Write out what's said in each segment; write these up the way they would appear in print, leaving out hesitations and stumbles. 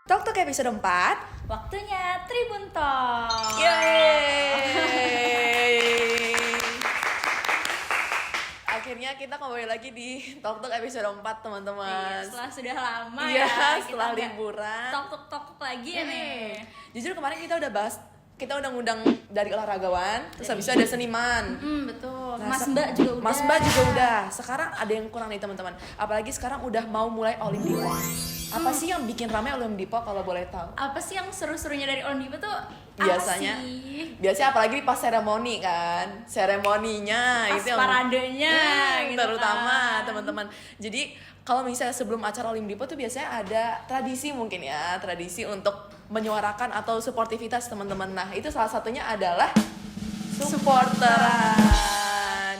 Talk Talk episode 4. Waktunya Tribun Talk. Yeay. Akhirnya kita kembali lagi di Talk Talk episode 4, teman-teman. Iya, setelah sudah lama Iya, ya. setelah kita liburan. Talk lagi ya nih. Jujur kemarin kita udah bahas, kita udah ngundang dari olahragawan, terus habis itu ada seniman. Betul. Nah, Mas Mbak juga udah. Mas Mbak juga udah. Sekarang ada yang kurang nih, teman-teman. Apalagi sekarang udah mau mulai Olimpiade. Apa sih yang bikin ramai Olimpiade kalau boleh tahu? Apa sih yang seru-serunya dari Olimpiade tuh? Biasanya apa sih? biasanya apalagi pas seremoni kan, seremoninya Pas itu yang paradenya gitu terutama kan. teman-teman. Jadi kalau misalnya sebelum acara Olimpiade tuh biasanya ada tradisi mungkin ya, tradisi untuk menyuarakan atau sportivitas teman-teman. Nah itu salah satunya adalah supporteran.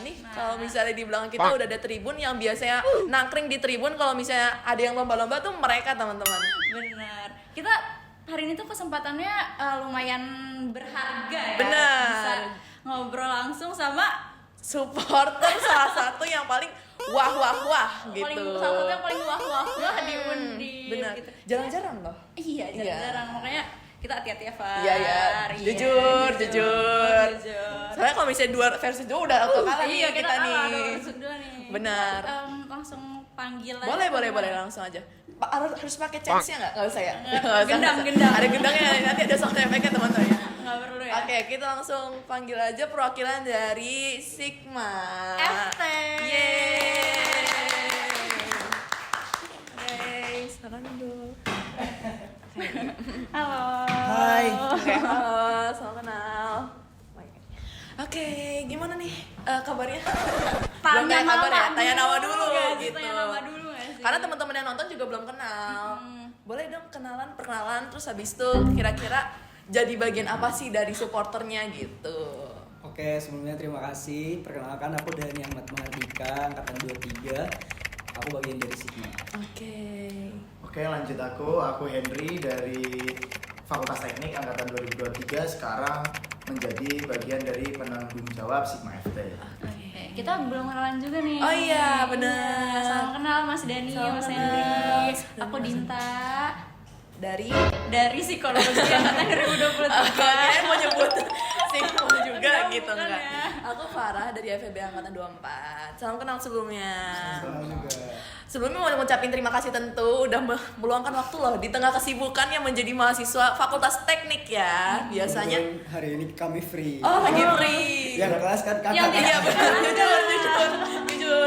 Nih kalau misalnya di belakang kita udah ada tribun yang biasanya nangkring di tribun, kalau misalnya ada yang lomba-lomba tuh mereka teman-teman. Benar. Kita hari ini tuh kesempatannya lumayan berharga ya. Benar. Bisa ngobrol langsung sama Supporter salah satu yang paling wah gitu. salah satu yang paling wah di Undip Benar. gitu. Jarang-jarang loh. Iya, jarang-jarang. Makanya kita hati-hati ya, Far. Iya ya. Jujur. Soalnya kalau misalnya 2 versus 2 udah auto kalah nih Iya, kita nih. dua nih. Benar. Kita, langsung panggil aja. Boleh langsung aja. Harus pakai chance-nya nggak? Nggak usah ya? Gendang. Ada gendangnya, nanti ada sound effect-nya teman-teman ya. Nggak perlu ya. Oke, kita langsung panggil aja perwakilan dari Sigma FT. Yeay. Salam dulu. Halo. Hai. Oke, halo, salam kenal. Oke, gimana nih kabarnya? Belum tanya kabar ya? Tanya nama dulu gitu. Tanya nama dulu nggak sih? Karena teman-teman yang nonton juga belum kenal. Boleh dong perkenalan, terus habis itu kira-kira jadi bagian apa sih dari supporternya gitu. Oke, sebelumnya terima kasih. Perkenalkan, aku Dani Ahmad Mahardika, angkatan 23. Aku bagian dari Sigma. Oke, lanjut aku Henry dari Fakultas Teknik angkatan 2023, sekarang menjadi bagian dari penanggung jawab Sigma FT. Oke, kita belum kenalan juga nih. Oh iya, benar. Salam kenal Mas Dani, Salam Mas kenal. Hendri. Dan Aku Mas Dinta dari psikologi angkatan 2023. kalian mau nyebut Sigma juga gitu bukan enggak? ya. Aku Farah dari FEB angkatan 24. Salam kenal sebelumnya. Salam juga. Sebelumnya mau ngucapin terima kasih tentu udah meluangkan waktu loh di tengah kesibukan yang menjadi mahasiswa Fakultas Teknik ya. Biasanya Kebetulan hari ini kami free. oh lagi free. Yang kelas kan kakak. Yang Iya benar,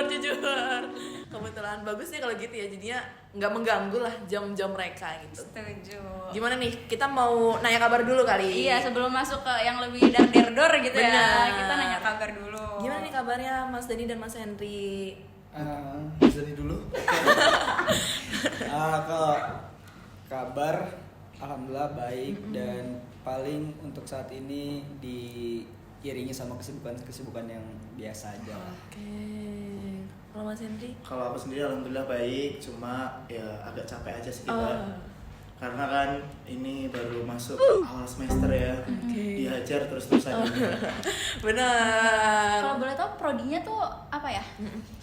jujur. Kebetulan bagus nih kalau gitu ya, jadinya nggak mengganggu lah jam-jam mereka gitu. Setuju. Gimana nih, kita mau nanya kabar dulu kali. Iya, sebelum masuk ke yang lebih dar-der gitu ya. Benar. Kita nanya kabar dulu. Gimana nih kabarnya Mas Dani dan Mas Henry? Bisa dulu. Kalau kabar, alhamdulillah baik dan paling untuk saat ini diiringi sama kesibukan yang biasa aja. Oke. Kalau Mas Henry? Kalau aku sendiri alhamdulillah baik, cuma ya agak capek aja sih kita. Oh. Karena kan ini baru masuk awal semester ya. Dihajar terus-terusan. Benar. Kalau boleh tahu prodinya tuh apa ya?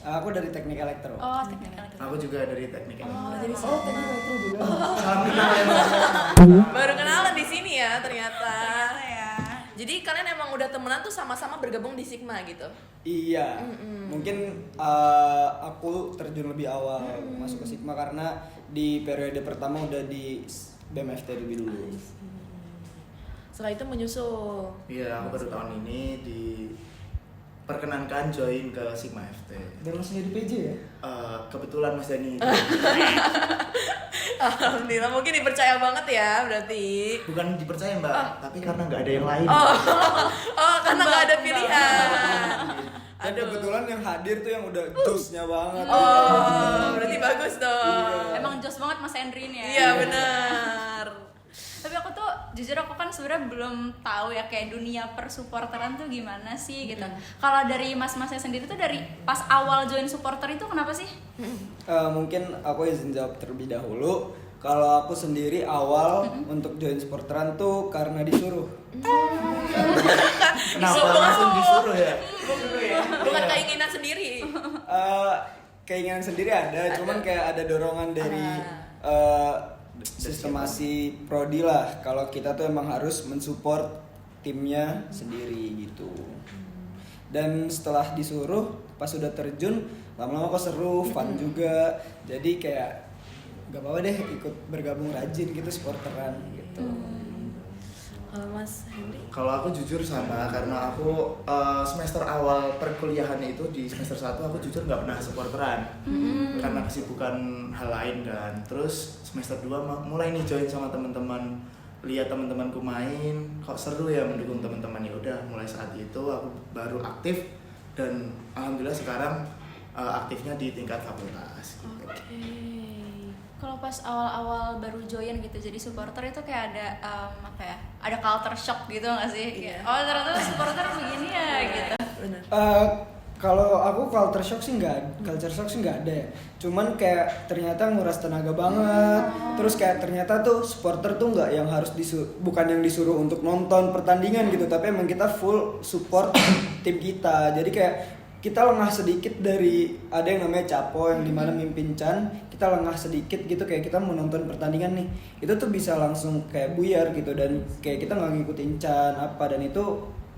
Aku dari teknik elektro. Oh, teknik elektro. Aku juga dari teknik elektro. Jadi teknik elektro juga. Salam kenal ya Mas. Baru kenalan di sini ya ternyata. ya. Jadi kalian emang udah temenan tuh sama-sama bergabung di Sigma gitu? Iya, mungkin aku terjun lebih awal masuk ke Sigma karena di periode pertama udah di BMFT lebih dulu. Setelah itu menyusul. Iya, aku baru tahun ini diperkenankan join ke Sigma FT. Dan masih di PJ ya? Kebetulan Mas Dani. Alhamdulillah, mungkin dipercaya banget ya berarti. Bukan dipercaya Mbak, tapi karena nggak ada yang lain. Oh karena nggak ada pilihan. Dan kebetulan yang hadir tuh yang udah jusnya banget. Oh, berarti bagus dong. Emang jos banget Mas Hendri ini ya. Iya benar. Tapi aku tuh jujur aku kan sebenarnya belum tahu ya kayak dunia persupporteran tuh gimana sih gitu. Kalau dari mas-masnya sendiri tuh dari pas awal join supporter itu kenapa sih? Mungkin aku izin jawab terlebih dahulu. Kalau aku sendiri awal untuk join supporteran tuh karena disuruh. Kenapa langsung disuruh ya? Bukan keinginan sendiri. Keinginan sendiri ada, cuman kayak ada dorongan dari sistemasi prodi lah. Kalau kita tuh emang harus mensupport timnya sendiri gitu. Dan setelah disuruh, pas sudah terjun, lama-lama kok seru, fun juga. Jadi kayak gak apa-apa deh ikut bergabung rajin gitu, supporteran gitu. Kalau Mas Henry? Kalau aku jujur sama, karena aku semester awal perkuliahannya itu di semester 1 aku jujur nggak pernah supporteran karena kesibukan hal lain kan. Terus semester 2 mulai nih join sama teman-teman, lihat teman-temanku main, kok seru ya mendukung teman-teman. Ya udah, mulai saat itu aku baru aktif dan alhamdulillah sekarang aktifnya di tingkat fakultas. Gitu. Oke. Kalau pas awal-awal baru join gitu jadi supporter itu kayak ada ada culture shock gitu nggak sih? Iya. Kayak, oh ternyata supporter begini ya gitu. Bener. Kalau aku culture shock sih nggak ada ya. Cuman kayak ternyata nguras tenaga banget. Terus kayak ternyata tuh supporter tuh nggak yang harus bukan yang disuruh untuk nonton pertandingan gitu, tapi emang kita full support tim kita. Jadi kayak kita lengah sedikit dari ada yang namanya Capo yang dimana mimpin Chan, kita lengah sedikit gitu kayak kita mau nonton pertandingan nih, itu tuh bisa langsung kayak buyar gitu dan kayak kita nggak ngikutin Chan apa, dan itu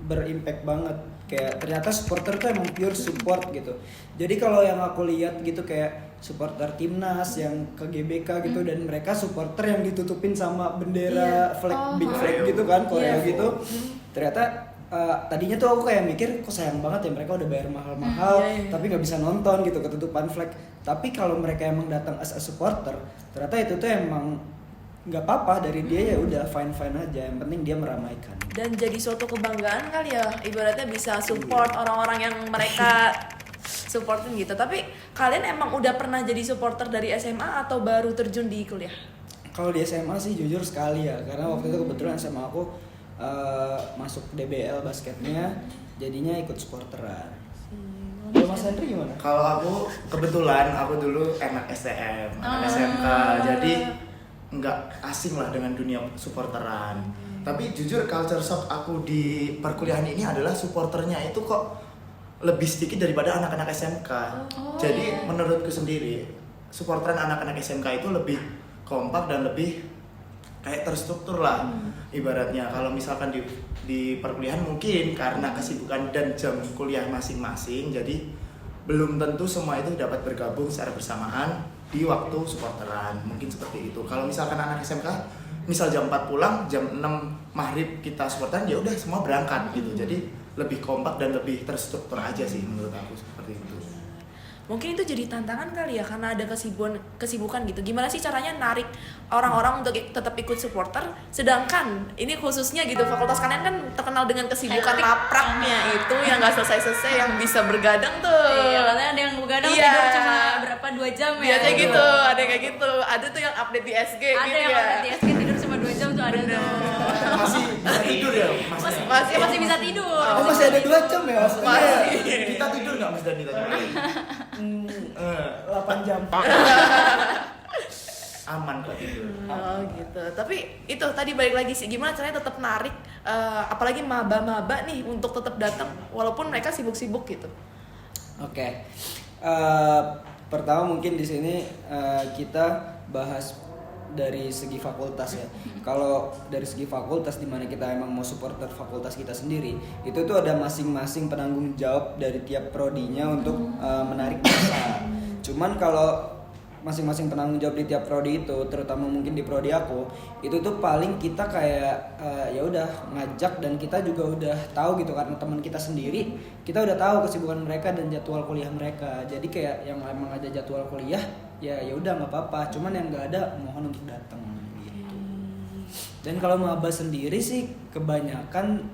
berimpact banget. Kayak ternyata supporter tuh emang pure support gitu. Jadi kalau yang aku lihat gitu kayak supporter timnas yang ke GBK gitu dan mereka supporter yang ditutupin sama bendera big flag gitu kan, Korea gitu. Ternyata tadinya tuh aku kayak mikir kok sayang banget ya mereka udah bayar mahal-mahal tapi nggak bisa nonton gitu ketutupan flag. Tapi kalau mereka emang datang as a supporter, ternyata itu tuh emang nggak apa-apa dari dia, ya udah fine aja, yang penting dia meramaikan. Dan jadi suatu kebanggaan kali ya, ibaratnya bisa support orang-orang yang mereka supportin gitu. Tapi kalian emang udah pernah jadi supporter dari SMA atau baru terjun di kuliah? Kalau di SMA sih jujur sekali ya, karena waktu itu kebetulan SMA aku masuk DBL basketnya, jadinya ikut supporteran. Kalau Mas Henry gimana? Kalau aku kebetulan aku dulu anak STM, anak SMK, jadi nggak asing lah dengan dunia supporteran. Tapi jujur culture shock aku di perkuliahan ini adalah supporternya itu kok lebih sedikit daripada anak-anak SMK. Jadi menurutku sendiri supporteran anak-anak SMK itu lebih kompak dan lebih kayak terstruktur lah. Ibaratnya kalau misalkan di perkuliahan mungkin karena kesibukan dan jam kuliah masing-masing, jadi belum tentu semua itu dapat bergabung secara bersamaan di waktu supporteran, mungkin seperti itu. Kalau misalkan anak SMK, misal jam 4 pulang, jam 6 maghrib kita supporteran, ya udah semua berangkat gitu. Jadi lebih kompak dan lebih terstruktur aja sih menurut aku, seperti itu. Mungkin itu jadi tantangan kali ya, karena ada kesibukan gitu. Gimana sih caranya narik orang-orang untuk tetap ikut supporter? Sedangkan ini khususnya gitu, fakultas kalian kan terkenal dengan kesibukan lapraknya itu yang nggak selesai-selesai, yang bisa bergadang tuh. Iya, katanya ada yang begadang tidur cuma berapa 2 jam ya. Biasanya gitu, ada kayak gitu. Ada tuh yang update di SG Ada gitu yang ya. update di SK tidur cuma 2 jam tuh ada tuh. Masih bisa tidur ya, Mas? Masih bisa tidur. Oh, masih ada 2 jam ya? Masih. Kita tidur nggak Mas Dani tadi? 8 jam. Aman kok tidur. Oh gitu. Tapi itu tadi balik lagi sih, gimana caranya tetap narik apalagi maba-maba nih untuk tetap datang walaupun mereka sibuk-sibuk gitu. Oke. Pertama mungkin di sini kita bahas dari segi fakultas ya. Kalau dari segi fakultas, di mana kita emang mau supporter fakultas kita sendiri, itu tuh ada masing-masing penanggung jawab dari tiap prodinya untuk menarik massa. Cuman kalau masing-masing penanggung jawab di tiap prodi itu, terutama mungkin di prodi aku, itu tuh paling kita kayak ya udah ngajak, dan kita juga udah tahu gitu karena teman kita sendiri, kita udah tahu kesibukan mereka dan jadwal kuliah mereka. Jadi kayak yang emang ada jadwal kuliah ya udah nggak apa-apa, cuman yang nggak ada mohon untuk datang gitu. Dan kalau maba sendiri sih kebanyakan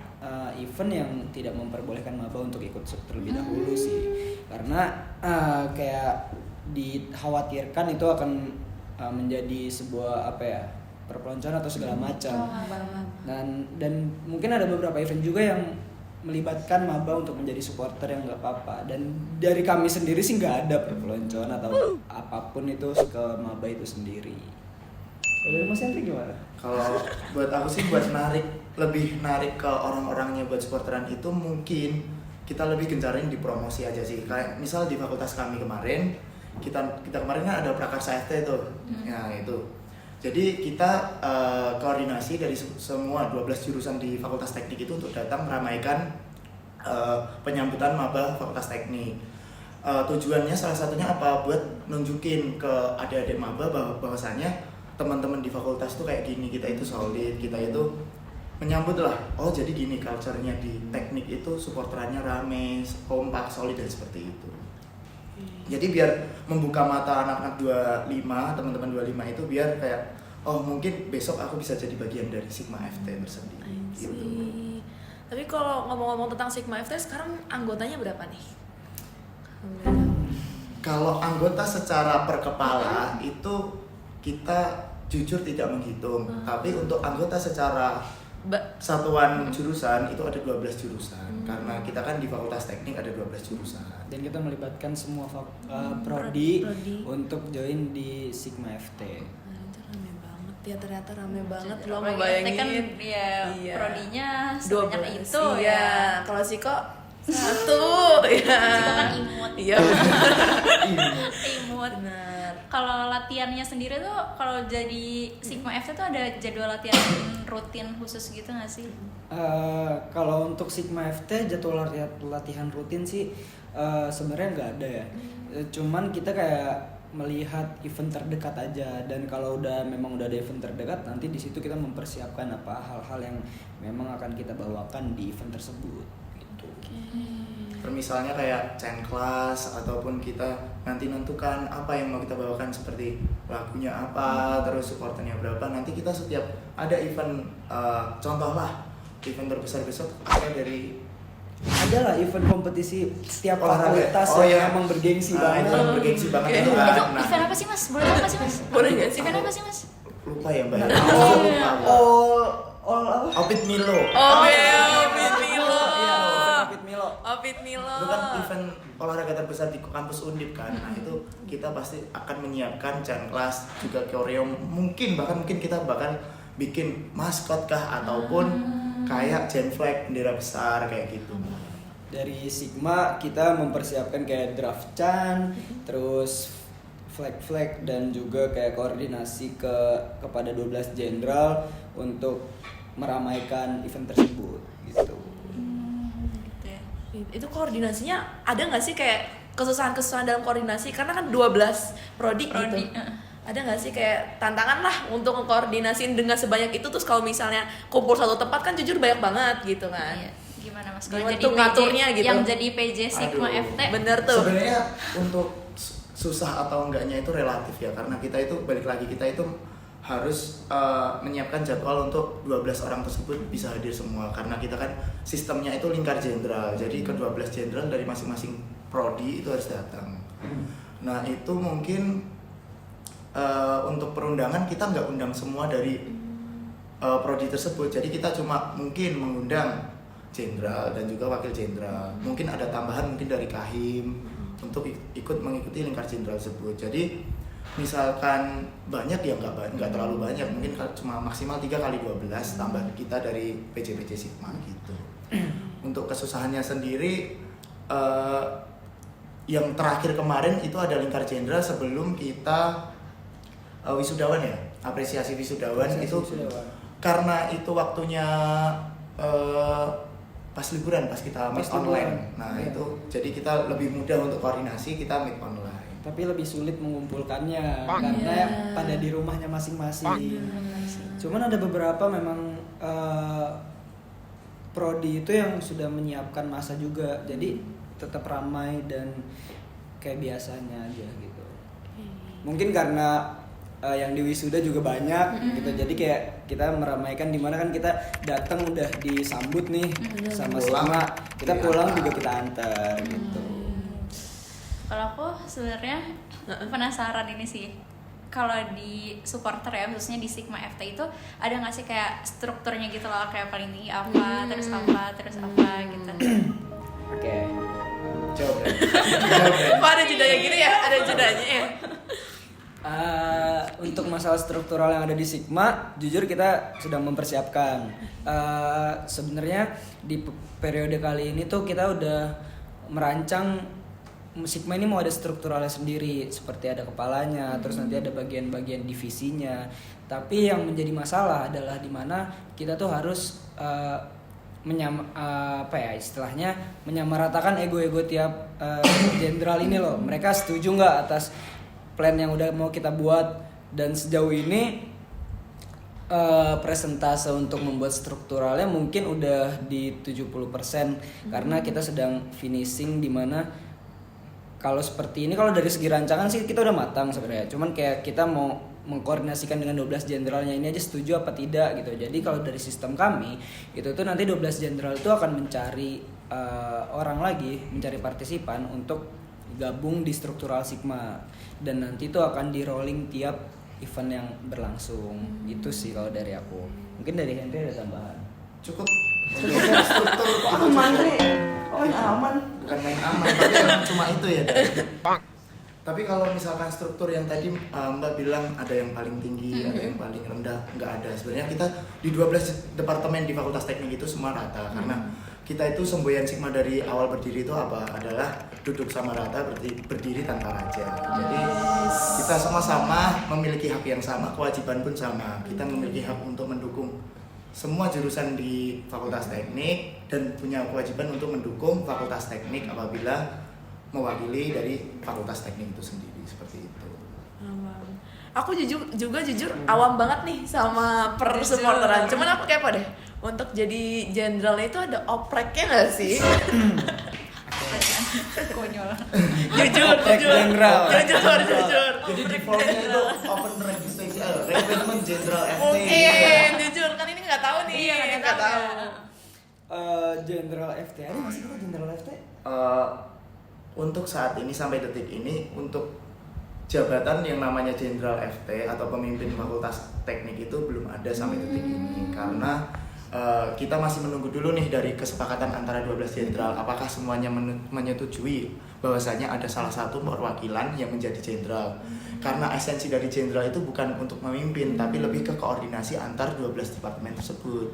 event yang tidak memperbolehkan maba untuk ikut terlebih dahulu sih, karena kayak dikhawatirkan itu akan menjadi sebuah perpeloncoan atau segala macam. Dan mungkin ada beberapa event juga yang melibatkan maba untuk menjadi supporter yang nggak apa-apa. Dan dari kami sendiri sih nggak ada perpeloncoan atau apapun itu ke maba itu sendiri. Kalau Mas Henry gimana? Kalau buat aku sih lebih narik ke orang-orangnya buat supporteran itu mungkin kita lebih gencarin di promosi aja sih. Kayak misal di fakultas kami kemarin, kita kemarin kan ada prakarsa FT tuh. Ya itu Jadi kita koordinasi dari semua 12 jurusan di Fakultas Teknik itu untuk datang meramaikan penyambutan maba Fakultas Teknik. Tujuannya salah satunya apa? Buat nunjukin ke adik-adik maba bahwasannya teman-teman di fakultas tuh kayak gini, kita itu solid, kita itu menyambut lah. Oh jadi gini culture-nya di teknik itu supporterannya rame, kompak, solid dan seperti itu. Jadi biar membuka mata anak-anak 25, teman-teman 25 itu biar kayak oh mungkin besok aku bisa jadi bagian dari Sigma FT tersendiri gitu. Tapi kalau ngomong-ngomong tentang Sigma FT sekarang anggotanya berapa nih? Kalau anggota secara per kepala itu kita jujur tidak menghitung, tapi untuk anggota secara satuan jurusan itu ada 12 jurusan. Karena kita kan di Fakultas Teknik ada 12 jurusan. Dan kita melibatkan semua prodi untuk join di Sigma FT. Rame banget ya, ternyata rame banget Jadi, lo apalagi ngebayangin kan ya Iya. prodinya 12 sebanyak itu iya. ya. Kalau Siko satu ya. Siko kan imut. Iya. Imut. Benar. Kalau latihannya sendiri tuh kalau jadi Sigma FT tuh ada jadwal latihan rutin khusus gitu nggak sih? Kalau untuk Sigma FT jadwal latihan rutin sih sebenarnya nggak ada ya. Cuman kita kayak melihat event terdekat aja, dan kalau memang udah ada event terdekat, nanti di situ kita mempersiapkan apa hal-hal yang memang akan kita bawakan di event tersebut gitu. Misalnya kayak chain class ataupun kita nanti nentukan apa yang mau kita bawakan, seperti lagunya apa, terus supporternya berapa. Nanti kita setiap ada event, contoh lah event terbesar besok ada dari Adalah event kompetisi setiap olahraga. fakultas Oh, yang iya. emang bergengsi Itu banget. yang bergengsi banget Oke. itu Itu kan. Nah, event apa sih mas? Boleh tahu nggak sih mas? Boleh nggak sih? Event apa sih mas? lupa ya mbak. Oh, Lupa. all apa? Opit Milo. Opit Milo. Iya, Opit Milo. Opit Milo. Itu kan event olahraga terbesar di kampus Undip kan. Nah itu kita pasti akan menyiapkan chain class, juga koreo, mungkin kita bakal bikin maskot kah ataupun kayak Gen Flag, bendera besar kayak gitu. Dari Sigma kita mempersiapkan kayak draft chan, terus flag dan juga kayak koordinasi kepada 12 jenderal untuk meramaikan event tersebut gitu. Gitu ya. Itu koordinasinya ada nggak sih kayak kesusahan-kesusahan dalam koordinasi, karena kan 12 prodi gitu. Ada nggak sih kayak tantangan lah untuk mengkoordinasiin dengan sebanyak itu, terus kalau misalnya kumpul satu tempat kan jujur banyak banget gitu kan. Iya. Gimana mas? Gimana Kalau jadi tuh PJ ngaturnya gitu? yang jadi PJ Sigma Aduh. FT. Bener tuh. Sebenarnya untuk susah atau enggaknya itu relatif ya, karena kita itu balik lagi kita itu harus menyiapkan jadwal untuk 12 orang tersebut bisa hadir semua, karena kita kan sistemnya itu lingkar jenderal, jadi ke-12 jenderal dari masing-masing prodi itu harus datang. Nah itu mungkin untuk perundangan kita nggak undang semua dari prodi tersebut, jadi kita cuma mungkin mengundang jenderal dan juga wakil jenderal, mungkin ada tambahan mungkin dari Kahim untuk ikut mengikuti lingkar jenderal tersebut. Jadi misalkan banyak ya nggak terlalu banyak, mungkin cuma maksimal 3 kali 12 tambah kita dari PJ Sigma gitu. Untuk kesusahannya sendiri yang terakhir kemarin itu ada lingkar jenderal sebelum kita wisudawan ya, apresiasi wisudawan itu karena itu waktunya pas liburan, pas kita meet online. Nah iya. itu jadi kita lebih mudah untuk koordinasi, kita meet online. Tapi lebih sulit mengumpulkannya karena pada di rumahnya masing-masing. Cuman ada beberapa memang prodi itu yang sudah menyiapkan masa juga, jadi tetap ramai dan kayak biasanya aja gitu. Mungkin karena yang di wisuda juga banyak gitu, jadi kayak kita meramaikan, dimana kan kita datang udah disambut nih sama Pulang, Sigma, kita pulang diantar. juga kita antar gitu. Kalau aku sebenarnya penasaran ini sih, kalau di supporter ya, khususnya di Sigma FT itu ada nggak sih kayak strukturnya gitu loh, kayak paling tinggi apa, terus apa gitu. Oke. Jawab deh. Kok ada jedanya gitu ya? Ada jedanya ya? Untuk masalah struktural yang ada di Sigma, jujur kita sedang mempersiapkan. Sebenarnya di periode kali ini tuh kita udah merancang Sigma ini mau ada strukturalnya sendiri, seperti ada kepalanya, terus nanti ada bagian-bagian divisinya. Tapi yang menjadi masalah adalah di mana kita tuh harus istilahnya menyamaratakan ego-ego tiap jenderal ini loh. Mereka setuju nggak atas plan yang udah mau kita buat, dan sejauh ini presentase untuk membuat strukturalnya mungkin udah di 70% karena kita sedang finishing, di mana kalau seperti ini, kalau dari segi rancangan sih kita udah matang sebenarnya. Cuman kayak kita mau mengkoordinasikan dengan 12 jenderalnya ini aja setuju apa tidak gitu. Jadi kalau dari sistem kami itu tuh nanti 12 jenderal itu akan mencari orang lagi, mencari partisipan untuk gabung di struktural Sigma, dan nanti itu akan di rolling tiap event yang berlangsung. Itu sih kalau dari aku. Mungkin dari Henry ada tambahan. Cukup. Struktur Aman nih. Oh, aman. Bukan main aman, tapi emang cuma itu ya. Tapi kalau misalkan struktur yang tadi Mbak bilang ada yang paling tinggi, ada yang paling rendah, nggak ada. Sebenarnya kita di 12 departemen di Fakultas Teknik itu semua rata, karena kita itu semboyan Sigma dari awal berdiri itu apa? Adalah duduk sama rata, berdiri tanpa raja. Jadi kita sama-sama memiliki hak yang sama, kewajiban pun sama. Kita memiliki hak untuk mendukung semua jurusan di Fakultas Teknik dan punya kewajiban untuk mendukung Fakultas Teknik apabila mewakili dari Fakultas Teknik itu sendiri, seperti itu. Aku jujur awam banget nih sama persupporteran. Cuman aku kepo deh. Untuk jadi jenderal itu ada opreknya nggak sih? Konyol. jujur. Jadi defaultnya itu open registration, recruitment general FT. Mungkin jujur kan ini nggak tahu nih. Iya, nggak tahu. Jenderal FT ada nggak sih kalau jenderal FT? Untuk saat ini sampai detik ini, untuk jabatan yang namanya Jenderal FT atau pemimpin Fakultas Teknik itu belum ada sampai detik ini, karena kita masih menunggu dulu nih dari kesepakatan antara 12 jenderal apakah semuanya menyetujui bahwasanya ada salah satu perwakilan yang menjadi jenderal. Karena esensi dari jenderal itu bukan untuk memimpin, tapi lebih ke koordinasi antar 12 departemen tersebut.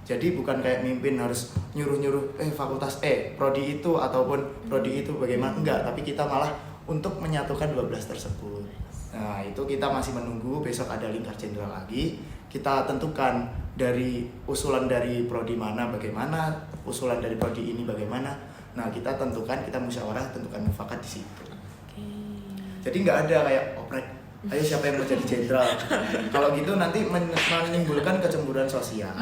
Jadi bukan kayak mimpin harus nyuruh-nyuruh fakultas prodi itu ataupun prodi itu bagaimana, enggak, tapi kita malah untuk menyatukan 12 tersebut. Nah, itu kita masih menunggu, besok ada lingkar jenderal lagi. Kita tentukan dari usulan dari prodi mana bagaimana, usulan dari prodi ini bagaimana. Nah, kita tentukan, kita musyawarah, tentukan mufakat di situ. Jadi nggak ada kayak oprek, ayo siapa yang mau jadi jenderal. Kalau gitu nanti menimbulkan kecemburuan sosial.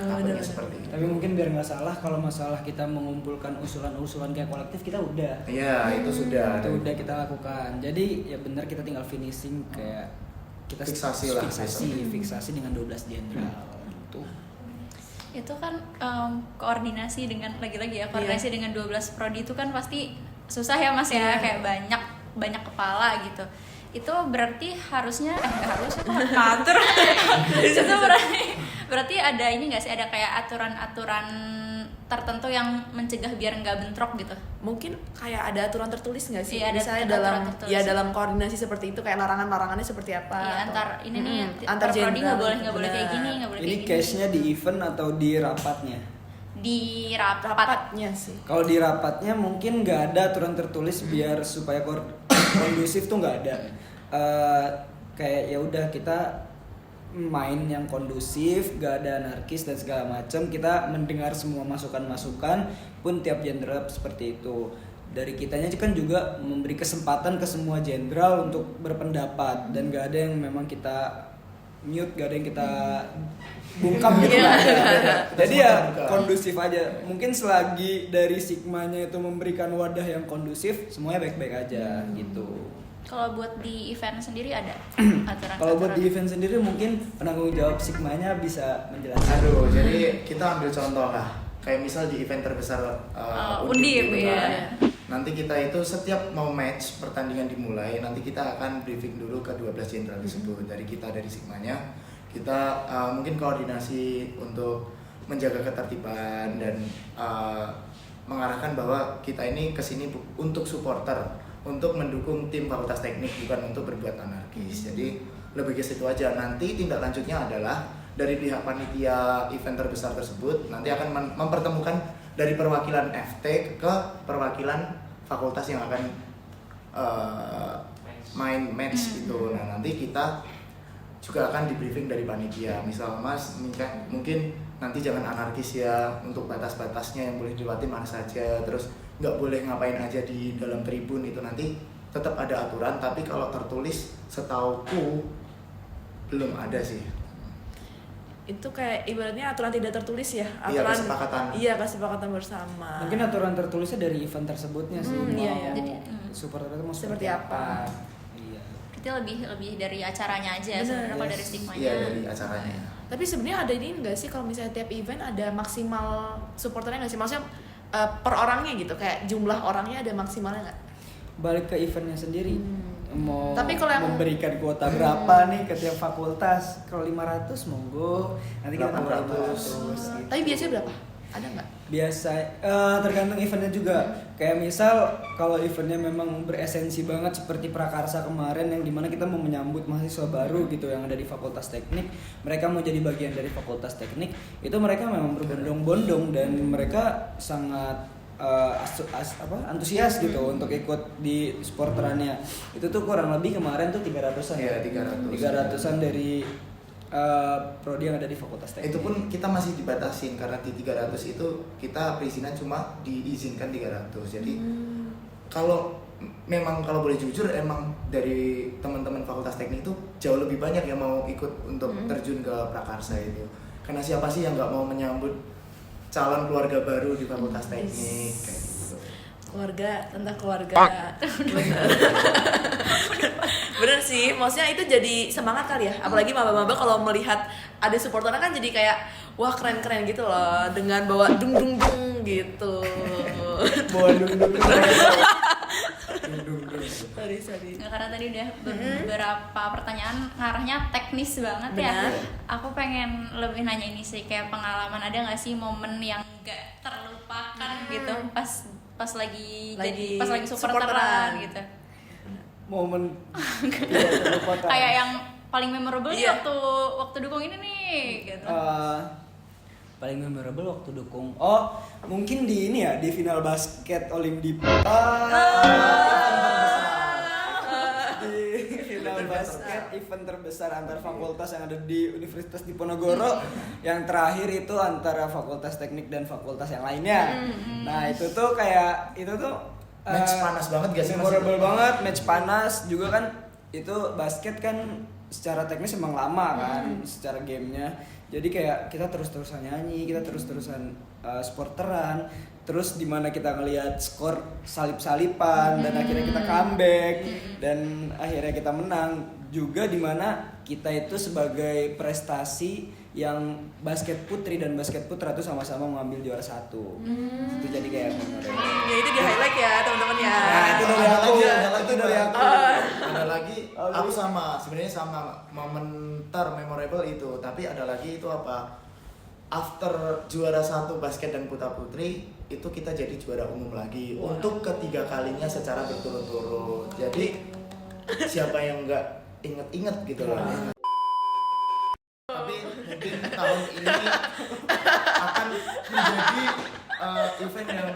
Takutnya seperti itu. Tapi mungkin biar nggak salah, kalau masalah kita mengumpulkan usulan-usulan kayak kolektif kita udah. Iya, itu sudah. Itu udah kita lakukan. Jadi ya benar, kita tinggal finishing kayak kita fiksasi dengan 12 jenderal. Itu kan koordinasi dengan koordinasi dengan 12 prodi itu kan pasti susah ya Mas ya, kayak banyak kepala gitu. Itu berarti harusnya nggak harusnya kok ngatur. Itu berarti ada ini nggak sih, ada kayak aturan-aturan tertentu yang mencegah biar nggak bentrok gitu? Mungkin kayak ada aturan tertulis nggak sih? Iya, ada misalnya aturan tertulis. dalam koordinasi seperti itu kayak larangannya seperti apa? Iya, antar ini nih antar prodi nggak jenderal, boleh kayak gini, nggak boleh Ini kayak gini. case-nya di event atau di rapatnya? Di rapat. rapatnya sih. Kalau di rapatnya mungkin nggak ada aturan tertulis biar supaya kondusif tuh nggak ada. Kayak ya udah kita main yang kondusif, gak ada anarkis dan segala macam. Kita mendengar semua masukan-masukan pun tiap jenderal seperti itu. Dari kitanya kan juga memberi kesempatan ke semua jenderal untuk berpendapat, dan gak ada yang memang kita mute, gak ada yang kita bungkam gitu. Jadi ya kondusif aja. Mungkin selagi dari Sigmanya itu memberikan wadah yang kondusif, semuanya baik-baik aja gitu. Kalau buat di event sendiri ada aturan? Kalau buat di event sendiri mungkin penanggung jawab Sigmanya bisa menjelaskan. Jadi kita ambil contoh lah, kayak misal di event terbesar Undip gitu ya. kan. Nanti kita itu setiap mau match pertandingan dimulai, nanti kita akan briefing dulu ke 12 jenderal tersebut. Dari Sigmanya, kita mungkin koordinasi untuk menjaga ketertiban dan mengarahkan bahwa kita ini kesini untuk supporter, untuk mendukung tim Fakultas Teknik, bukan untuk berbuat anarkis. Jadi lebih ke situ aja. Nanti tindak lanjutnya adalah dari pihak panitia event terbesar tersebut nanti akan mempertemukan dari perwakilan FT ke perwakilan fakultas yang akan main match gitu. Nah nanti kita juga akan di briefing dari panitia. Misal Mas mungkin nanti jangan anarkis ya, untuk batas-batasnya yang boleh dilewati mana saja, terus nggak boleh ngapain aja di dalam tribun, itu nanti tetap ada aturan. Tapi kalau tertulis setauku belum ada sih. Itu kayak ibaratnya aturan tidak tertulis ya, Iya, aturan kesepakatan. Iya, kesepakatan bersama. Mungkin aturan tertulisnya dari event tersebutnya sih. Hmm, Mau iya, iya. Jadi, supporter itu mau Seperti apa? Iya. Berarti lebih dari acaranya aja Bener. sebenarnya kalau Yes. dari stigmanya. Iya, dari acaranya. Tapi sebenarnya ada ini enggak sih kalau misalnya tiap event ada maksimal supporternya nggak sih? Maksudnya per orangnya gitu, kayak jumlah orangnya ada maksimalnya nggak? Balik ke eventnya sendiri. Mau Tapi kalau yang- memberikan kuota berapa nih ke tiap fakultas? Kalau 500 monggo, nanti kita tambah 800. 500 gitu. Tapi biasanya berapa? Ada nggak? Biasa tergantung eventnya juga. Kayak misal kalau eventnya memang beresensi banget seperti Prakarsa kemarin yang dimana kita mau menyambut mahasiswa baru gitu yang ada di Fakultas Teknik, mereka mau jadi bagian dari Fakultas Teknik, itu mereka memang berbondong-bondong dan mereka sangat antusias gitu untuk ikut di sporterannya. Itu tuh kurang lebih kemarin tuh 300-an. Iya, 300. 300-an dari prodi yang ada di Fakultas Teknik. Itu pun kita masih dibatasin karena di 300 itu kita perizinan cuma diizinkan 300. Jadi kalau kalau boleh jujur emang dari teman-teman Fakultas Teknik itu jauh lebih banyak yang mau ikut untuk terjun ke Prakarsa itu. Karena siapa sih yang nggak mau menyambut calon keluarga baru di Fakultas Teknik kayak gitu. Tentang keluarga. Bener sih, maksudnya itu jadi semangat kali ya. Apalagi maba-maba kalau melihat ada supporternya kan jadi kayak wah keren-keren gitu loh, dengan bawa dung gitu. Bawa dung. Sorry. Nggak, karena tadi udah beberapa pertanyaan ngarahnya teknis banget ya. Benar. Aku pengen lebih nanya ini sih, kayak pengalaman ada nggak sih momen yang nggak terlupakan gitu pas lagi supporteran supporteran. gitu. Momen tidak terlupakan. Kayak yang paling memorable nih Iya. waktu dukung ini nih gitu. Paling memorable waktu dukung. Oh, mungkin di ini ya, di final basket Olimpiade. Di final basket event terbesar antar fakultas yang ada di Universitas Diponegoro. Yang terakhir itu antara Fakultas Teknik dan fakultas yang lainnya. Nah, itu tuh Match panas banget gak sih, Mas? memorable banget, match panas juga kan. Itu basket kan secara teknis emang lama kan, secara gamenya. Jadi kayak kita terus-terusan nyanyi, kita terus-terusan sporteran, terus dimana kita ngelihat skor salip-salipan dan akhirnya kita comeback dan akhirnya kita menang. Juga dimana kita itu sebagai prestasi yang basket putri dan basket putra tuh sama-sama mengambil juara 1. Itu jadi kayak memorable. Ya itu di highlight ya teman-teman ya. Nah, itu dari Ada aku. lagi, Itu dari Bang. aku. Ada lagi, aku sebenarnya sama momen memorable itu, tapi ada lagi itu apa? After juara 1 basket dan putra putri itu kita jadi juara umum lagi untuk ketiga kalinya secara berturut-turut. Jadi siapa yang nggak inget-inget gitu loh. Tapi mungkin tahun ini akan menjadi event yang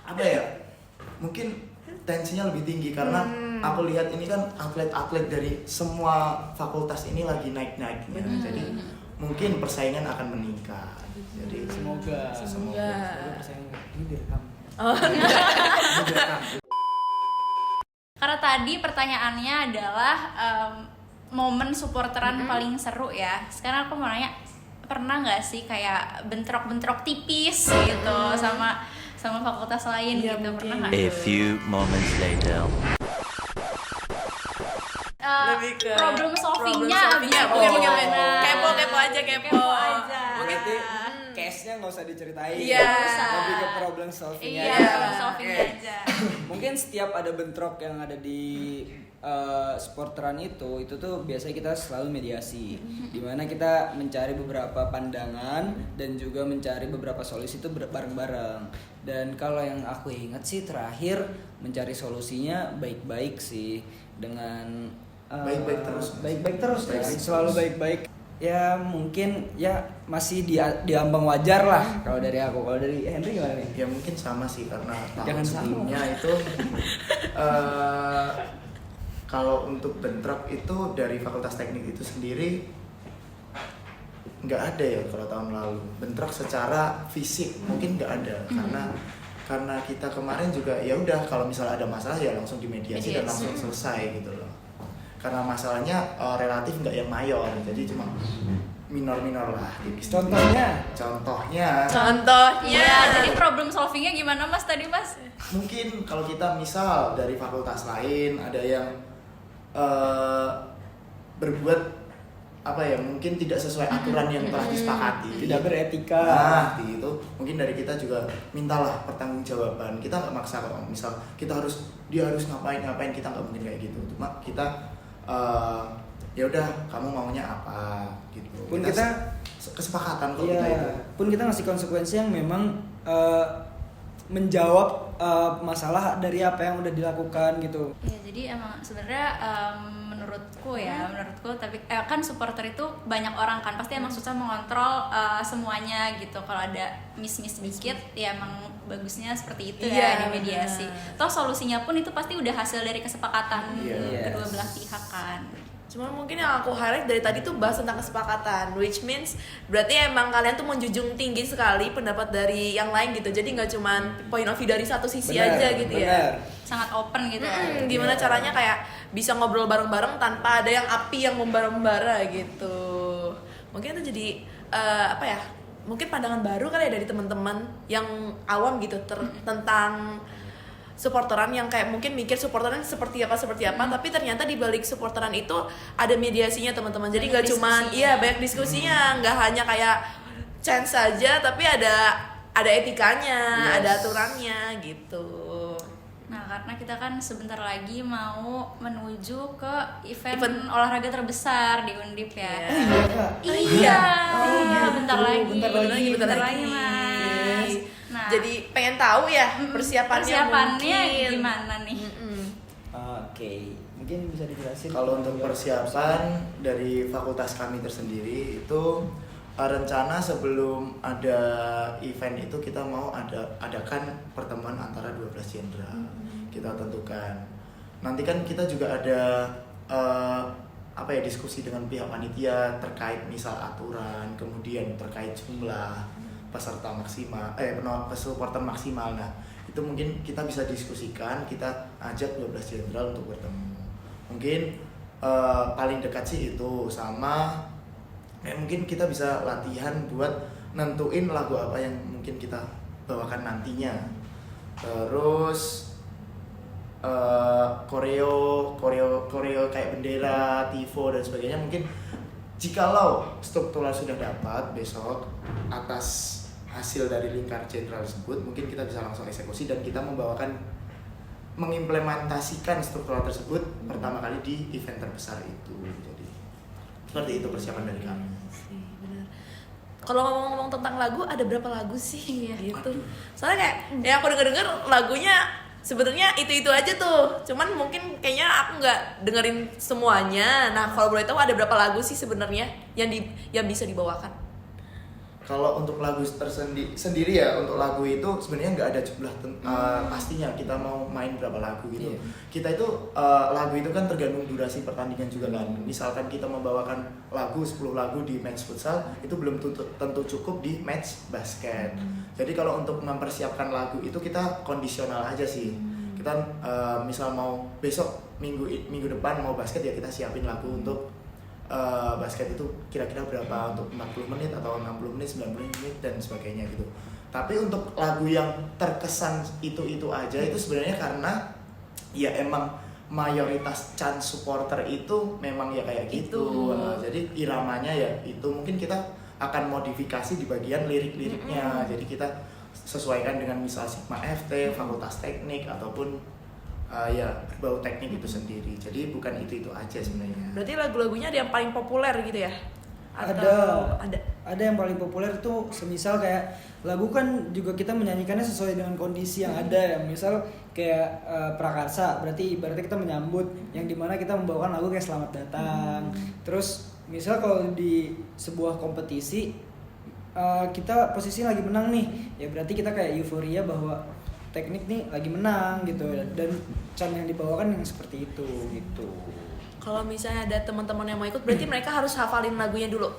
apa ya? Mungkin tensinya lebih tinggi karena aku lihat ini kan atlet-atlet dari semua fakultas ini lagi naik-naiknya. Jadi mungkin persaingan akan meningkat. Jadi Semoga. persaingan ini direkam. Karena tadi pertanyaannya adalah momen supporteran paling seru ya. Sekarang aku mau nanya, pernah nggak sih kayak bentrok-bentrok tipis gitu sama fakultas lain Iya, gitu? mungkin. Pernah nggak? A few moments later. Lebih ke Problem solvingnya solvingnya. abis Mungkin gimana? kepo aja. Kepo aja. Berarti case-nya nggak usah diceritain. Iya. Lebih ke problem solving-nya. Iya, Iya. problem solvingnya Oke. aja. Mungkin setiap ada bentrok yang ada di sporteran itu tuh biasanya kita selalu mediasi, dimana kita mencari beberapa pandangan dan juga mencari beberapa solusi itu bareng-bareng. Dan kalau yang aku ingat sih terakhir mencari solusinya baik-baik sih, dengan Baik-baik terus. baik-baik terus kan, Baik-baik selalu terus. baik-baik. ya mungkin ya masih di ambang wajar lah kalau dari aku. Kalau dari Henry gimana nih? Ya mungkin sama sih karena tahun Jangan sama. sebelumnya itu kalau untuk bentrok itu dari Fakultas Teknik itu sendiri nggak ada ya kalau tahun lalu. Bentrok secara fisik mungkin nggak ada karena kita kemarin juga ya udah kalau misalnya ada masalah ya langsung dimediasi dan langsung selesai gitu loh. Karena masalahnya relatif nggak yang mayor, jadi cuma minor-minor lah tipis. Contohnya Iya, jadi problem solvingnya gimana Mas tadi Mas? mungkin kalau kita misal dari fakultas lain ada yang berbuat apa ya mungkin tidak sesuai aturan yang telah disepakati, tidak beretika. Nah, itu mungkin dari kita juga mintalah pertanggungjawaban. Kita nggak maksa kok, misal dia harus ngapain kita nggak mungkin kayak gitu. Cuma kita ya udah kamu maunya apa gitu. Pun kita kesepakatan kok iya, kita itu. pun kita ngasih konsekuensi yang memang menjawab masalah dari apa yang udah dilakukan gitu. Ya jadi emang sebenarnya menurutku tapi kan supporter itu banyak orang kan pasti emang susah mengontrol semuanya gitu. Kalau ada miss dikit ya emang bagusnya seperti itu ya di mediasi. Toh solusinya pun itu pasti udah hasil dari kesepakatan kedua belah pihak kan. Cuman mungkin yang aku highlight dari tadi tuh bahas tentang kesepakatan, which means berarti emang kalian tuh menjunjung tinggi sekali pendapat dari yang lain gitu. Jadi nggak cuman point of view dari satu sisi aja gitu ya. Sangat open gitu. Gimana caranya kayak bisa ngobrol bareng-bareng tanpa ada yang api yang membara-membara gitu. Mungkin itu jadi apa ya? Mungkin pandangan baru kali ya dari teman-teman yang awam gitu tentang supporteran yang kayak mungkin mikir supporteran seperti apa tapi ternyata di balik supporteran itu ada mediasinya teman-teman. Jadi nggak cuman banyak diskusinya, nggak hanya kayak chance saja tapi ada etikanya, ada aturannya gitu. Nah, karena kita kan sebentar lagi mau menuju ke event olahraga terbesar di Undip ya. Iya. Bentar lagi Mas. Nah, jadi pengen tahu ya persiapannya gimana nih? Oke, mungkin bisa dijelasin. Kalau untuk persiapan dari fakultas kami tersendiri itu rencana sebelum ada event itu kita mau adakan pertemuan antara 12 jenderal. Kita tentukan. Nanti kan kita juga ada diskusi dengan pihak panitia terkait misal aturan, kemudian terkait jumlah peserta maksimal, supporter maksimal. Nah, itu mungkin kita bisa diskusikan, kita ajak 12 jenderal untuk bertemu. Mungkin paling dekat sih itu sama mungkin kita bisa latihan buat nentuin lagu apa yang mungkin kita bawakan nantinya. Terus koreo kayak bendera, tifo dan sebagainya mungkin jikalau struktural sudah dapat besok atas hasil dari lingkar jenderal tersebut mungkin kita bisa langsung eksekusi dan kita mengimplementasikan struktural tersebut pertama kali di event terbesar itu. Jadi seperti itu persiapan dari kami. Kalau ngomong-ngomong tentang lagu, ada berapa lagu sih gitu? Soalnya kayak ya aku denger lagunya sebenarnya itu aja tuh. Cuman mungkin kayaknya aku nggak dengerin semuanya. Nah, kalau boleh tahu ada berapa lagu sih sebenarnya yang bisa dibawakan? Kalau untuk lagu sendiri ya, untuk lagu itu sebenarnya nggak ada jumlah pastinya kita mau main berapa lagu gitu. Kita itu lagu itu kan tergantung durasi pertandingan juga kan. Misalkan kita membawakan lagu 10 lagu di match futsal itu belum tentu cukup di match basket. Jadi kalau untuk mempersiapkan lagu itu kita kondisional aja sih. Kita misal mau besok minggu depan mau basket ya kita siapin lagu untuk basket itu kira-kira berapa untuk 40 menit atau 60 menit, 90 menit dan sebagainya gitu. Tapi untuk lagu yang terkesan itu aja itu sebenarnya karena ya emang mayoritas chance supporter itu memang ya kayak gitu. Jadi iramanya ya itu mungkin kita akan modifikasi di bagian lirik-liriknya. Jadi kita sesuaikan dengan misal Sigma FT, Fakultas Teknik ataupun berbau teknik itu sendiri. Jadi bukan itu aja sebenarnya. Berarti lagu-lagunya ada yang paling populer gitu ya? Ada ada yang paling populer tuh semisal kayak lagu kan juga kita menyanyikannya sesuai dengan kondisi yang ada ya. Misal kayak prakarsa, berarti ibaratnya kita menyambut yang dimana kita membawakan lagu kayak selamat datang. Terus misal kalau di sebuah kompetisi kita posisi lagi menang nih, ya berarti kita kayak euforia bahwa teknik nih lagi menang gitu, dan chant yang dibawakan yang seperti itu gitu. Kalau misalnya ada teman-teman yang mau ikut, berarti mereka harus hafalin lagunya dulu.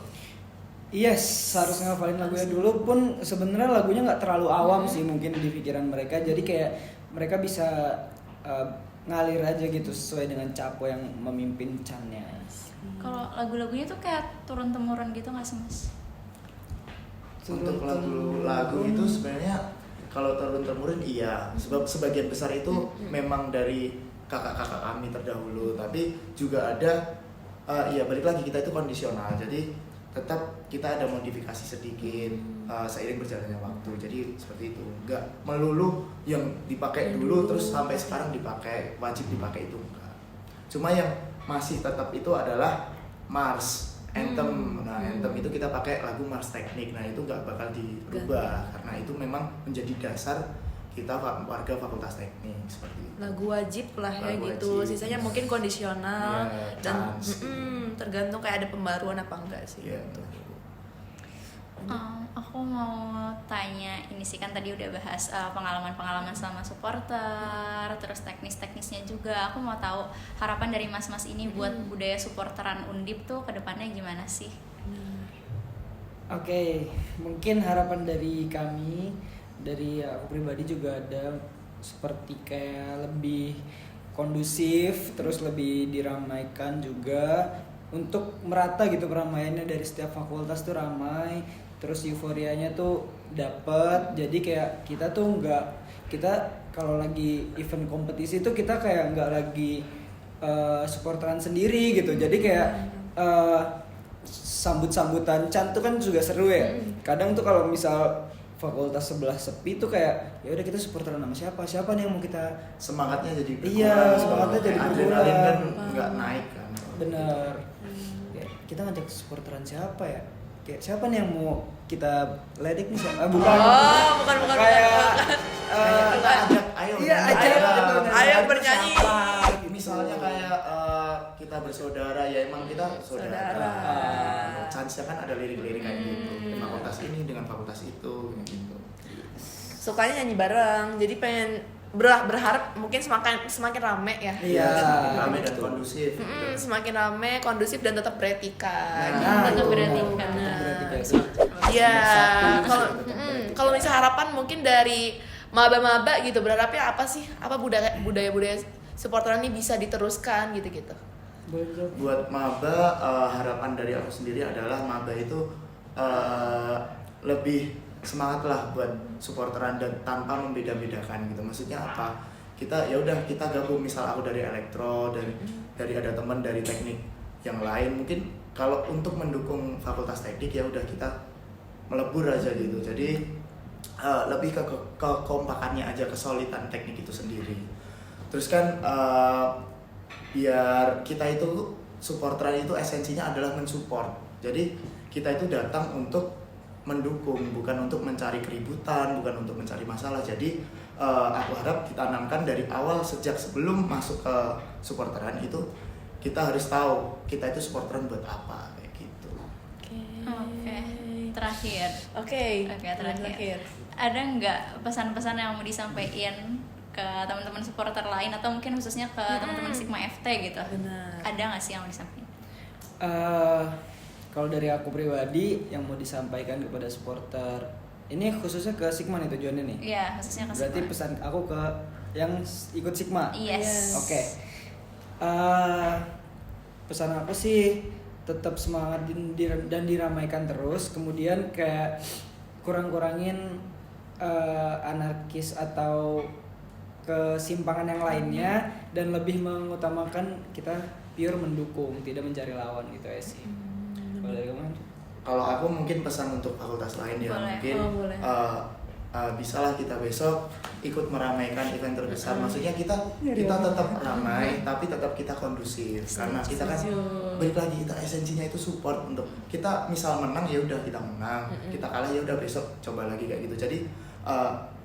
Yes, harus ngafalin lagunya dulu, pun sebenarnya lagunya nggak terlalu awam sih mungkin di pikiran mereka. Jadi kayak mereka bisa ngalir aja gitu sesuai dengan Capo yang memimpin chantnya. Kalau lagu-lagunya tuh kayak turun-temurun gitu nggak sih Mas? Untuk lagu itu sebenarnya kalau turun-temurun iya, sebab sebagian besar itu memang dari kakak-kakak kami terdahulu, tapi juga ada ya balik lagi kita itu kondisional, jadi tetap kita ada modifikasi sedikit seiring berjalannya waktu. Jadi seperti itu, nggak melulu yang dipakai dulu terus sampai sekarang dipakai, wajib dipakai, itu enggak. Cuma yang masih tetap itu adalah Mars Anthem. Nah, Anthem itu kita pakai lagu Mars Teknik. Nah, itu nggak bakal dirubah karena itu memang menjadi dasar kita warga Fakultas Teknik seperti itu. Lagu wajib lah ya Lagu gitu. wajib. Sisanya mungkin kondisional Iya, dan chance. tergantung kayak ada pembaruan apa enggak sih. Iya. Gitu. Aku mau tanya ini sih, kan tadi udah bahas pengalaman-pengalaman selama supporter, terus teknis-teknisnya juga. Aku mau tahu harapan dari mas-mas ini buat budaya supporteran Undip tuh kedepannya gimana sih? Oke, mungkin harapan dari kami, dari aku pribadi juga ada seperti kayak lebih kondusif, terus lebih diramaikan juga untuk merata gitu keramaiannya dari setiap fakultas tuh ramai, terus euforianya tuh dapet. Jadi kayak kita tuh kita kalau lagi event kompetisi tuh kita kayak nggak lagi supporteran sendiri gitu. Jadi kayak sambut-sambutan chant tuh kan juga seru ya. Kadang tuh kalau misal fakultas sebelah sepi tuh kayak ya udah kita supporteran sama siapa nih yang mau kita, Semangatnya jadi berkurang. Iya, semangatnya jadi Adrenalin berkurang. kan nggak naik kan. bener. Ya, kita ngajak supporteran siapa ya? Kayak siapa nih yang mau kita ledik nih? Bukan. bukan. Kayak Kita ajak, ayo. Iya, ajak. Ayo bernyanyi. Siapa? Misalnya kayak kita bersaudara, ya emang kita saudara. Chance-nya kan ada lirik-lirik kayak gitu. Fakultas ini dengan fakultas itu gitu. Sukanya nyanyi bareng. Jadi pengen berharap mungkin semakin rame ya. Iya. Semakin ramai dan betul. kondusif. gitu. Semakin rame, kondusif dan tetap beretika. Nah, Tetap itu. beretika. Beretika itu. Iya, kalau Beretika. kalau misalnya harapan mungkin dari maba-maba gitu, berharapnya apa sih? Apa budaya supporteran ini bisa diteruskan gitu-gitu. Boleh dijawab? Buat maba, harapan dari aku sendiri adalah maba itu lebih semangat lah buat supporteran dan tanpa membeda-bedakan gitu. Maksudnya apa? Kita ya udah kita gabung, misal aku dari elektro dan dari ada teman dari teknik yang lain. Mungkin kalau untuk mendukung fakultas teknik ya udah kita melebur aja gitu. Jadi lebih ke kekompakannya aja, kesolidan teknik itu sendiri. Terus kan biar kita itu supporteran itu esensinya adalah mensupport. Jadi kita itu datang untuk mendukung, bukan untuk mencari keributan, bukan untuk mencari masalah. Jadi aku harap ditanamkan dari awal, sejak sebelum masuk ke supporteran itu kita harus tahu kita itu supporteran buat apa kayak gitu. Oke. Terakhir. Oke, Terakhir. Ada nggak pesan-pesan yang mau disampaikan ke teman-teman supporter lain atau mungkin khususnya ke teman-teman Sigma FT gitu? Benar. Ada nggak sih yang mau disampaikan? Kalau dari aku pribadi yang mau disampaikan kepada supporter, ini khususnya ke Sigma nih tujuannya nih. Iya, khususnya ke Berarti Sigma. pesan aku ke yang ikut Sigma. Yes. Oke. Pesan aku sih tetap semangat dan diramaikan terus. Kemudian kayak kurang-kurangin anarkis atau kesimpangan yang lainnya, dan lebih mengutamakan kita pure mendukung, tidak mencari lawan gitu ya sih. Kalau dari kamu? Kalau aku mungkin pesan untuk fakultas lain ya, Boleh. mungkin Oh, boleh. bisalah kita besok ikut meramaikan event terbesar. Maksudnya kita tetap ramai tapi tetap kita kondusif, karena kita kan balik lagi, kita esensinya itu support. Untuk kita misal menang ya udah kita menang, kita kalah ya udah besok coba lagi kayak gitu. Jadi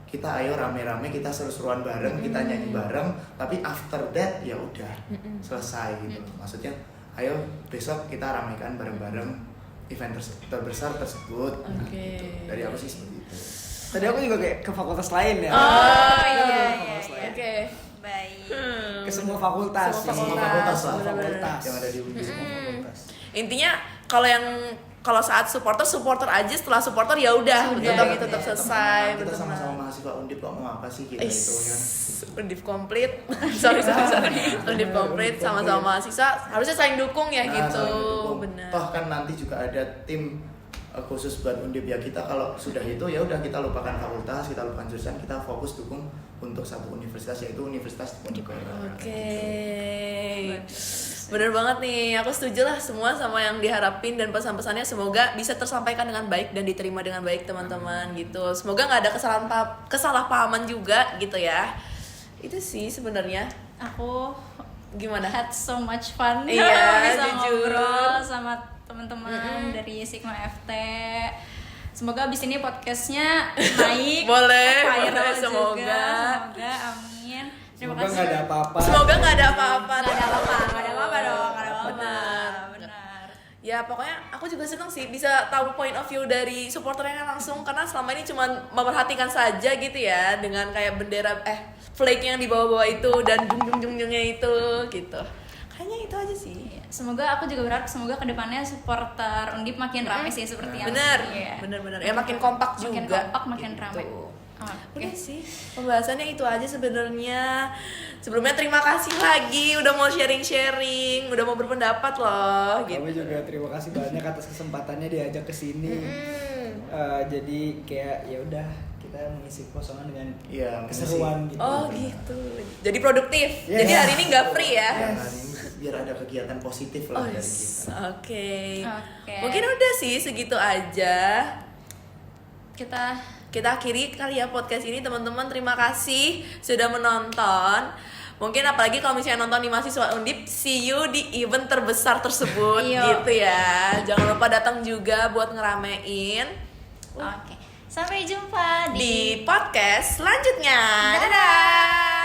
kita ayo rame-rame, kita seru-seruan bareng, kita nyanyi bareng, tapi after that ya udah selesai gitu. Maksudnya ayo besok kita ramaikan bareng-bareng event terbesar tersebut. Oke. Gitu. Dari aku sih seperti itu. Tadi aku juga kayak ke fakultas lain ya. Oh iya Ke iya. fakultas lain. Oke. Baik. Ke semua fakultas. Semua fakultas lah, fakultas. yang ada di UNI, semua fakultas. Intinya kalau saat supporter aja, setelah supporter ya udah tetap selesai. Kita bener-bener. sama-sama mahasiswa Undip kok, mau apa sih kita itu kan. Undip komplit. sorry. Undip komplit sama-sama mahasiswa harusnya saling dukung ya Nah, gitu. saling dukung. Benar. Toh kan nanti juga ada tim khusus buat Undip ya. Kita kalau sudah itu ya udah kita lupakan fakultas, kita lupakan jurusan, kita fokus dukung untuk satu universitas, yaitu Universitas Diponegoro. Oke. Bener banget nih, aku setuju lah semua sama yang diharapin dan pesan-pesannya semoga bisa tersampaikan dengan baik dan diterima dengan baik teman-teman gitu. Semoga nggak ada kesalahpahaman juga gitu ya. Itu sih sebenarnya. Aku Gimana? had so much fun Iya, bisa jujur. ngobrol sama teman-teman dari Sigma FT. Semoga abis ini podcastnya naik, Boleh, viral boleh, juga. semoga. Semoga, amin. Terima Semoga kasih. nggak ada apa-apa. Semoga nggak ada apa-apa. Nggak ada apa-apa dong, nggak ada apa-apa. Benar. Benar. Ya pokoknya aku juga seneng sih bisa tahu point of view dari supporternya langsung, karena selama ini cuma memperhatikan saja gitu ya dengan kayak bendera flag yang di bawah-bawah itu dan jung-jung-jungnya itu gitu. Kayaknya itu aja sih. Iya, semoga aku juga berharap semoga kedepannya supporter Undip makin ramai sih seperti yang Bener, iya. bener. Ya makin kompak juga. Makin kompak, makin gitu. ramai. Oke. Udah sih, pembahasannya itu aja sebenarnya. Sebelumnya terima kasih lagi udah mau sharing-sharing, udah mau berpendapat loh gitu. Kami juga terima kasih banyak atas kesempatannya diajak ke sini. Jadi kayak ya udah kita mengisi kosongan dengan Iya, keseruan gitu. Oh gitu. Jadi produktif. Yes. Jadi hari ini nggak free ya. Ya, hari ini biar ada kegiatan positif lah dari kita. Oke. Oke. Mungkin udah sih segitu aja. Kita Kita akhiri kali ya podcast ini teman-teman. Terima kasih sudah menonton. Mungkin apalagi kalau misalnya nonton di mahasiswa Undip, see you di event terbesar tersebut Iya. gitu ya. Jangan lupa datang juga buat ngeramein oke. Sampai jumpa di podcast selanjutnya. Dadah.